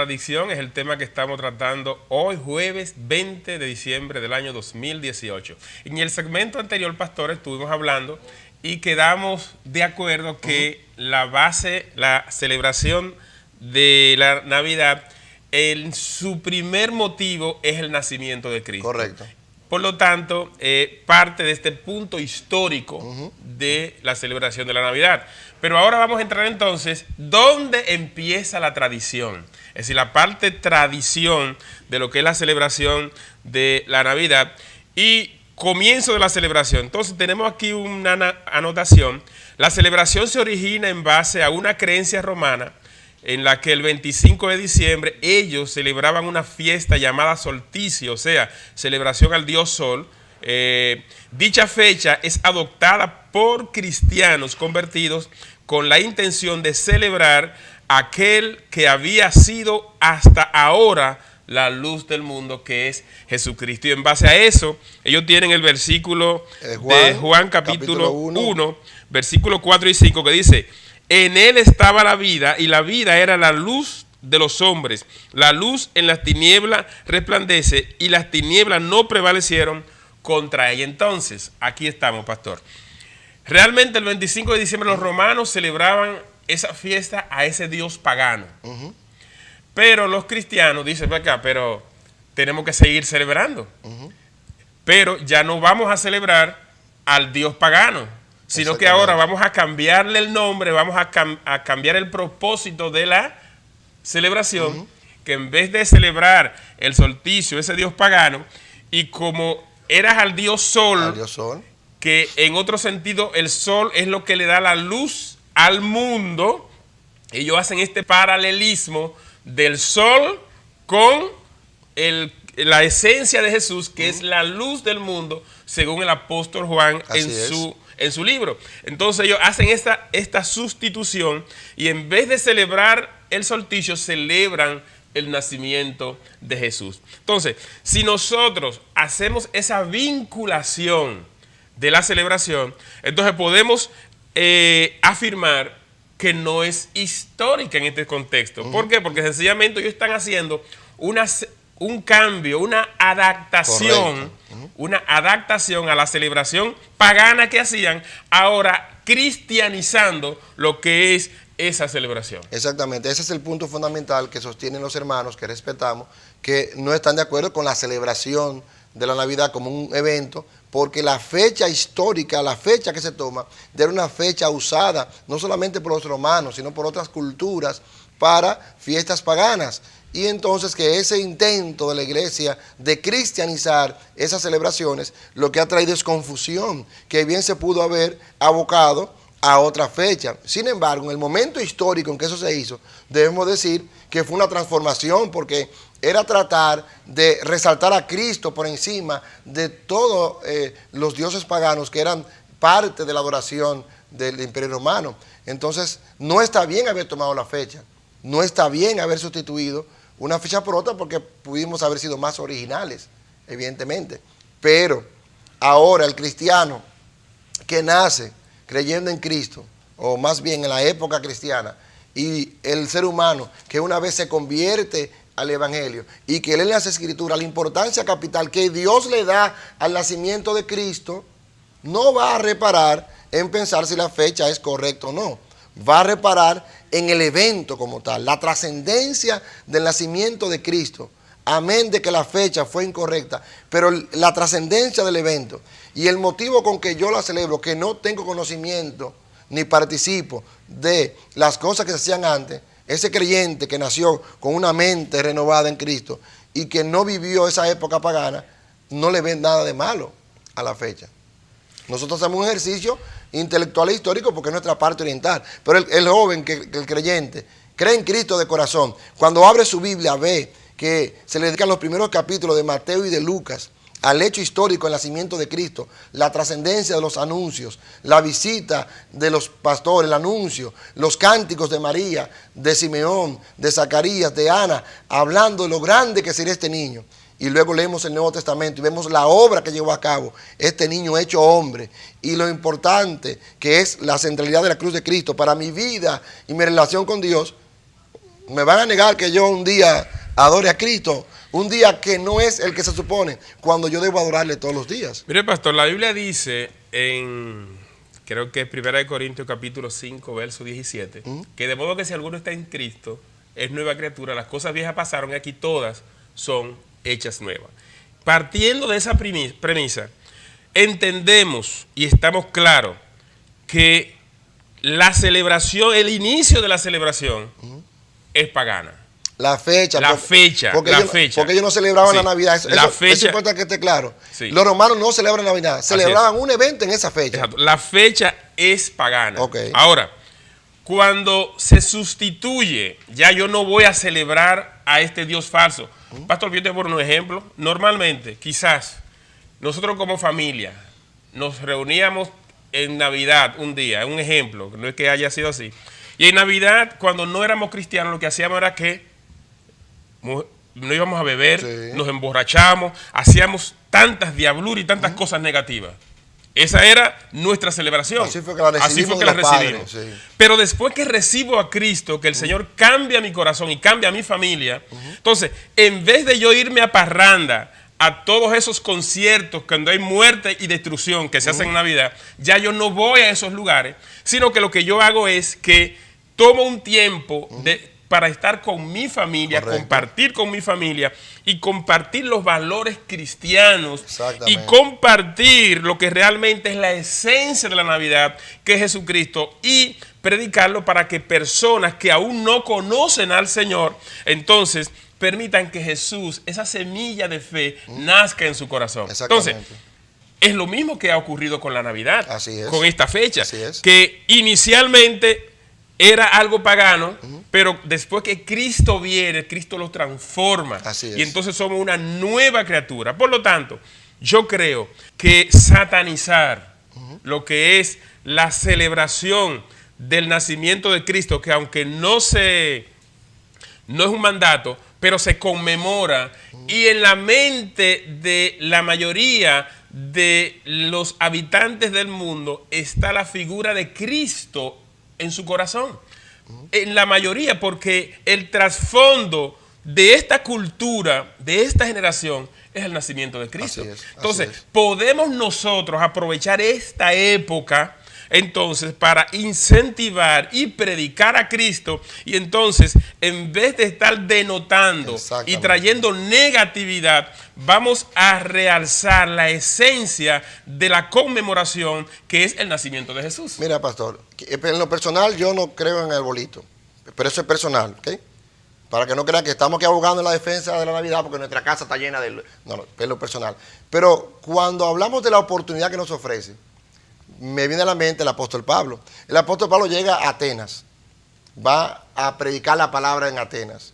tradición es el tema que estamos tratando hoy, jueves 20 de diciembre del año 2018. En el segmento anterior, pastor, estuvimos hablando y quedamos de acuerdo que la celebración de la Navidad, su primer motivo es el nacimiento de Cristo. Correcto. Por lo tanto, parte de este punto histórico de la celebración de la Navidad. Pero ahora vamos a entrar entonces, ¿dónde empieza la tradición? Es decir, la parte tradición de lo que es la celebración de la Navidad y comienzo de la celebración. Entonces tenemos aquí una anotación. La celebración se origina en base a una creencia romana en la que el 25 de diciembre ellos celebraban una fiesta llamada solsticio, o sea, celebración al dios Sol. Dicha fecha es adoptada por cristianos convertidos con la intención de celebrar aquel que había sido hasta ahora la luz del mundo, que es Jesucristo. Y en base a eso, ellos tienen el versículo de Juan capítulo 1, versículo 4 y 5, que dice: en él estaba la vida, y la vida era la luz de los hombres. La luz en las tinieblas resplandece, y las tinieblas no prevalecieron contra ella. Entonces, aquí estamos, pastor. Realmente el 25 de diciembre los romanos celebraban esa fiesta a ese dios pagano. Pero los cristianos dicen, acá, pero tenemos que seguir celebrando. Pero ya no vamos a celebrar al dios pagano, sino que ahora vamos a cambiarle el nombre, vamos a cambiar el propósito de la celebración, que en vez de celebrar el solsticio, ese dios pagano, y como eras al dios Sol, que en otro sentido el Sol es lo que le da la luz al mundo, ellos hacen este paralelismo del Sol con la esencia de Jesús, que es la luz del mundo, según el apóstol Juan en su libro. Entonces ellos hacen esta sustitución y en vez de celebrar el solsticio, celebran el nacimiento de Jesús. Entonces, si nosotros hacemos esa vinculación de la celebración, entonces podemos afirmar que no es histórica en este contexto. ¿Por qué? Porque sencillamente ellos están haciendo un cambio, una adaptación a la celebración pagana que hacían, ahora cristianizando lo que es esa celebración. Exactamente, ese es el punto fundamental que sostienen los hermanos que respetamos, que no están de acuerdo con la celebración de la Navidad como un evento, porque la fecha histórica, la fecha que se toma, era una fecha usada no solamente por los romanos, sino por otras culturas para fiestas paganas. Y entonces que ese intento de la iglesia de cristianizar esas celebraciones, lo que ha traído es confusión, que bien se pudo haber abocado a otra fecha. Sin embargo, en el momento histórico en que eso se hizo, debemos decir que fue una transformación, porque era tratar de resaltar a Cristo por encima de todos los dioses paganos que eran parte de la adoración del Imperio Romano. Entonces, no está bien haber tomado la fecha, no está bien haber sustituido una fecha por otra, porque pudimos haber sido más originales, evidentemente. Pero ahora el cristiano que nace creyendo en Cristo, o más bien en la época cristiana, y el ser humano que una vez se convierte al Evangelio y que lee en las Escrituras la importancia capital que Dios le da al nacimiento de Cristo, no va a reparar en pensar si la fecha es correcta o no. Va a reparar en el evento como tal, la trascendencia del nacimiento de Cristo. Amén de que la fecha fue incorrecta, pero la trascendencia del evento y el motivo con que yo la celebro, que no tengo conocimiento ni participo de las cosas que se hacían antes, ese creyente que nació con una mente renovada en Cristo y que no vivió esa época pagana, no le ve nada de malo a la fecha. Nosotros hacemos un ejercicio intelectual e histórico porque es nuestra parte oriental, pero el joven, el creyente, cree en Cristo de corazón. Cuando abre su Biblia ve que se le dedican los primeros capítulos de Mateo y de Lucas al hecho histórico del nacimiento de Cristo, la trascendencia de los anuncios, la visita de los pastores, el anuncio, los cánticos de María, de Simeón, de Zacarías, de Ana, hablando de lo grande que sería este niño. Y luego leemos el Nuevo Testamento y vemos la obra que llevó a cabo este niño hecho hombre y lo importante que es la centralidad de la cruz de Cristo para mi vida y mi relación con Dios. me van a negar que yo un día adore a Cristo, un día que no es el que se supone, cuando yo debo adorarle todos los días. Mire, pastor, la Biblia dice en, creo que es 1 Corintios capítulo 5, verso 17, que de modo que si alguno está en Cristo, es nueva criatura, las cosas viejas pasaron y aquí todas son hechas nuevas. Partiendo de esa premisa, entendemos y estamos claros que la celebración, el inicio de la celebración es pagana. La fecha. Porque ellos no celebraban la Navidad. Eso importa que esté claro. Sí. Los romanos no celebran Navidad. Celebraban un evento en esa fecha. Exacto. La fecha es pagana. Okay. Ahora, cuando se sustituye, ya yo no voy a celebrar a este Dios falso. Pastor, yo te pongo un ejemplo. Normalmente, quizás, nosotros como familia nos reuníamos en Navidad un día, un ejemplo, no es que haya sido así. Y en Navidad, cuando no éramos cristianos, lo que hacíamos era que no íbamos a beber, sí, nos emborrachamos, hacíamos tantas diabluras y tantas cosas negativas. Esa era nuestra celebración. Así fue que la recibimos. Sí. Pero después que recibo a Cristo, que el Señor cambia mi corazón y cambia mi familia, entonces, en vez de yo irme a parranda, a todos esos conciertos cuando hay muerte y destrucción que se hacen en Navidad, ya yo no voy a esos lugares, sino que lo que yo hago es que tomo un tiempo para estar con mi familia, compartir con mi familia y compartir los valores cristianos y compartir lo que realmente es la esencia de la Navidad, que es Jesucristo, y predicarlo para que personas que aún no conocen al Señor, entonces permitan que Jesús, esa semilla de fe, nazca en su corazón. Entonces, es lo mismo que ha ocurrido con la Navidad, con esta fecha, que inicialmente era algo pagano, pero después que Cristo viene, Cristo lo transforma. Y entonces somos una nueva criatura. Por lo tanto, yo creo que satanizar lo que es la celebración del nacimiento de Cristo, que aunque no es un mandato, pero se conmemora, y en la mente de la mayoría de los habitantes del mundo está la figura de Cristo en su corazón. En la mayoría, porque el trasfondo de esta cultura, de esta generación, es el nacimiento de Cristo. Entonces, podemos nosotros aprovechar esta época entonces para incentivar y predicar a Cristo, y entonces en vez de estar denotando y trayendo negatividad, vamos a realzar la esencia de la conmemoración, que es el nacimiento de Jesús. Mira, pastor, en lo personal yo no creo en el bolito, pero eso es personal, ¿ok? Para que no crean que estamos aquí abogando en la defensa de la Navidad porque nuestra casa está llena de... No, es lo personal. Pero cuando hablamos de la oportunidad que nos ofrece, me viene a la mente el apóstol Pablo. El apóstol Pablo llega a Atenas, va a predicar la palabra en Atenas.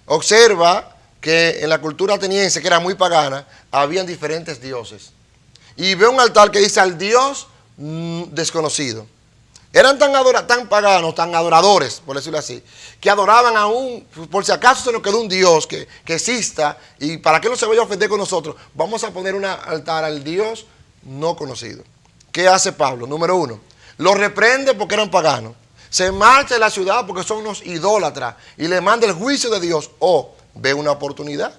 Observa que en la cultura ateniense, que era muy pagana, habían diferentes dioses. Y ve un altar que dice al Dios desconocido. Eran tan paganos, tan adoradores, por decirlo así, que adoraban a por si acaso se nos quedó un Dios que exista, y para que no se vaya a ofender con nosotros, vamos a poner un altar al Dios no conocido. ¿Qué hace Pablo? Número uno, los reprende porque eran paganos. Se marcha de la ciudad porque son unos idólatras y le manda el juicio de Dios. Ve una oportunidad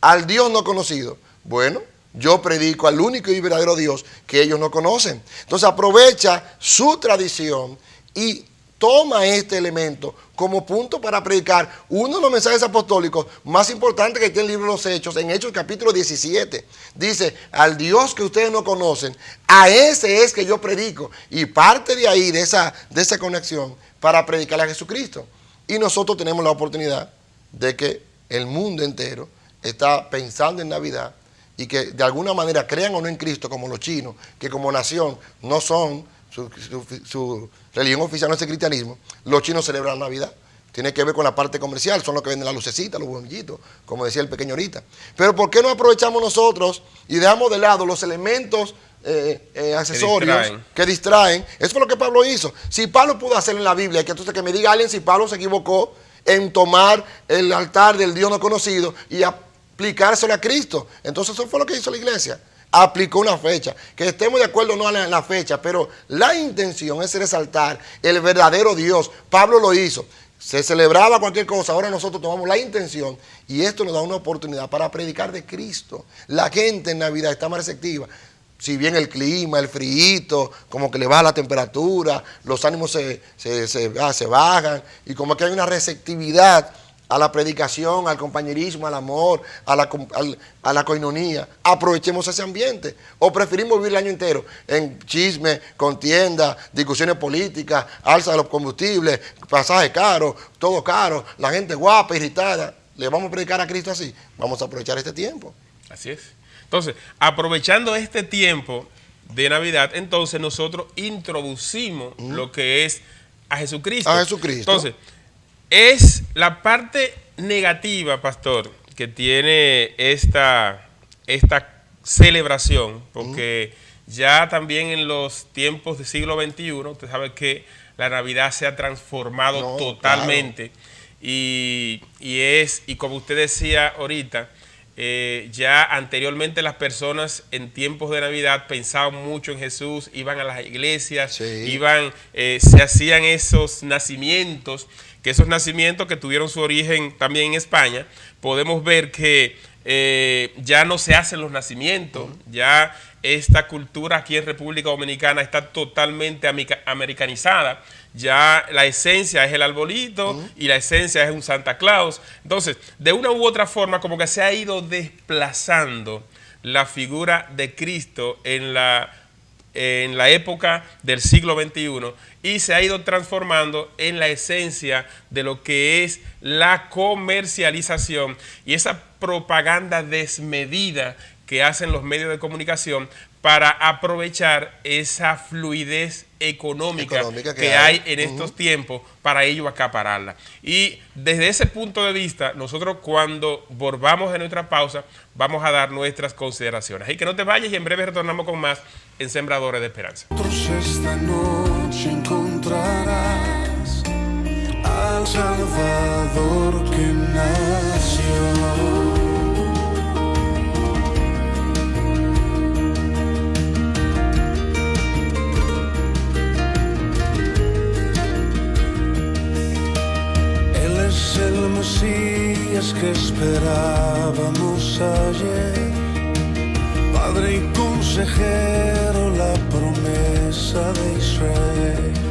al Dios no conocido. Bueno, yo predico al único y verdadero Dios que ellos no conocen. Entonces aprovecha su tradición y toma este elemento como punto para predicar uno de los mensajes apostólicos más importantes que tiene el libro de los Hechos. En Hechos capítulo 17 dice, al Dios que ustedes no conocen, a ese es que yo predico. Y parte de ahí, de esa conexión, para predicarle a Jesucristo. Y nosotros tenemos la oportunidad de que el mundo entero está pensando en Navidad, y que de alguna manera, crean o no en Cristo, como los chinos, que como nación no son, su religión oficial no es el cristianismo, los chinos celebran Navidad. Tiene que ver con la parte comercial, son los que venden las lucecitas, los bombillitos, como decía el pequeño ahorita. Pero ¿por qué no aprovechamos nosotros y dejamos de lado los elementos accesorios que distraen? Eso fue lo que Pablo hizo. Si Pablo pudo hacerlo en la Biblia, que me diga alguien si Pablo se equivocó en tomar el altar del Dios no conocido y aplicárselo a Cristo. Entonces eso fue lo que hizo la iglesia. Aplicó una fecha. Que estemos de acuerdo o no en la fecha, pero la intención es resaltar el verdadero Dios. Pablo lo hizo. se celebraba cualquier cosa, ahora nosotros tomamos la intención y esto nos da una oportunidad para predicar de Cristo. La gente en Navidad está más receptiva. Si bien el clima, el frío, como que le baja la temperatura, los ánimos se bajan y como que hay una receptividad a la predicación, al compañerismo, al amor, a la coinonía. Aprovechemos ese ambiente. O preferimos vivir el año entero en chisme, contienda, discusiones políticas, alza de los combustibles, pasajes caros, todo caro, la gente guapa, irritada. ¿Le vamos a predicar a Cristo así? Vamos a aprovechar este tiempo. Así es. Entonces, aprovechando este tiempo de Navidad, entonces nosotros introducimos lo que es a Jesucristo. A Jesucristo. Entonces, es la parte negativa, pastor, que tiene esta celebración, porque ya también en los tiempos del siglo XXI, usted sabe que la Navidad se ha transformado totalmente. Claro. Y como usted decía ahorita, ya anteriormente las personas en tiempos de Navidad pensaban mucho en Jesús, iban a las iglesias, se hacían esos nacimientos, que esos nacimientos que tuvieron su origen también en España, podemos ver que ya no se hacen los nacimientos, ya esta cultura aquí en República Dominicana está totalmente americanizada. Ya la esencia es el arbolito y la esencia es un Santa Claus. Entonces, de una u otra forma, como que se ha ido desplazando la figura de Cristo en la época del siglo XXI y se ha ido transformando en la esencia de lo que es la comercialización y esa propaganda desmedida que hacen los medios de comunicación para aprovechar esa fluidez económica que hay en estos tiempos para ello acapararla. Y desde ese punto de vista, nosotros cuando volvamos de nuestra pausa, vamos a dar nuestras consideraciones. Así que no te vayas y en breve retornamos con más en Sembradores de Esperanza. Esta noche encontrarás al Salvador que nació. El Mesías que esperábamos ayer, Padre y consejero, la promesa de Israel.